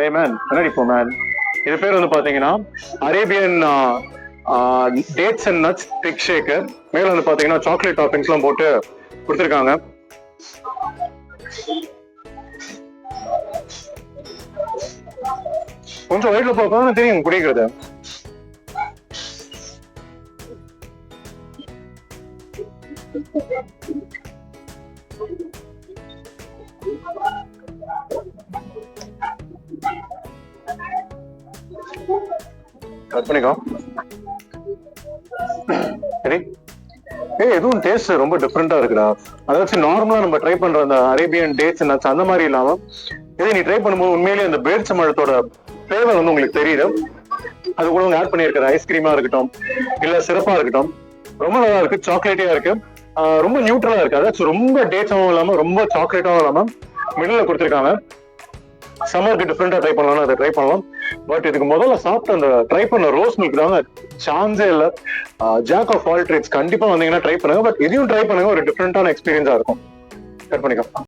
ஏய் மேன், என்னடி இப்போ மேன்? இது பேர் வந்து பாத்தீங்கன்னா அரேபியன் டேட்ஸ் அண்ட் நட்ஸ் திக் ஷேக்கர். மேல வந்து பாத்தீங்கன்னா சாக்லேட் டாப்பிங்ஸ் எல்லாம் போட்டு கொடுத்துருக்காங்க. கொஞ்சம் வயிற்றுல பார்க்கணும் தெரியும் குடிக்கிறது. கட் பண்ணிக்கோ. சரி, எதுவும் டேஸ்ட் ரொம்ப டிஃப்ரெண்டா இருக்குடா. அதாச்சும் நார்மலா நம்ம ட்ரை பண்ற அந்த அரேபியன் டேட்ஸ் நட்ஸ் அந்த மாதிரி இல்லாம இதை நீ ட்ரை பண்ணும்போது உண்மையிலேயே அந்த பேரிச்சம்பழத்தோட ஃபிளேவர் வந்து உங்களுக்கு தெரியுது. அது கூட ஆட் பண்ணியிருக்கிற ஐஸ்கிரீமா இருக்கட்டும் இல்ல சிறப்பா இருக்கட்டும் ரொம்ப நல்லா இருக்கு. சாக்லேட்டியா இருக்கு, ரொம்ப நியூட்ரலா இருக்கு. அதாச்சும் ரொம்ப டேட்ஸாவும் இல்லாம ரொம்ப சாக்லேட்டாவும் இல்லாம மிடில் கொடுத்துருக்காங்க. சம்மருக்கு டிஃப்ரெண்டா ட்ரை பண்ணலாம், அதை ட்ரை பண்ணலாம். பட் இதுக்கு முதல்ல சாப்பிட்ட அந்த ட்ரை பண்ண ரோஸ் மில்க் தாங்க சான்ஸே இல்லை. ஜாக் ஆஃப் ஆல் ட்ரேட்ஸ் கண்டிப்பா வந்தீங்கன்னா ட்ரை பண்ணுங்க. பட் இதையும் ட்ரை பண்ணுங்க, ஒரு டிஃப்ரெண்டான எக்ஸ்பீரியன்ஸா இருக்கும். கட் பண்ணிக்கோ.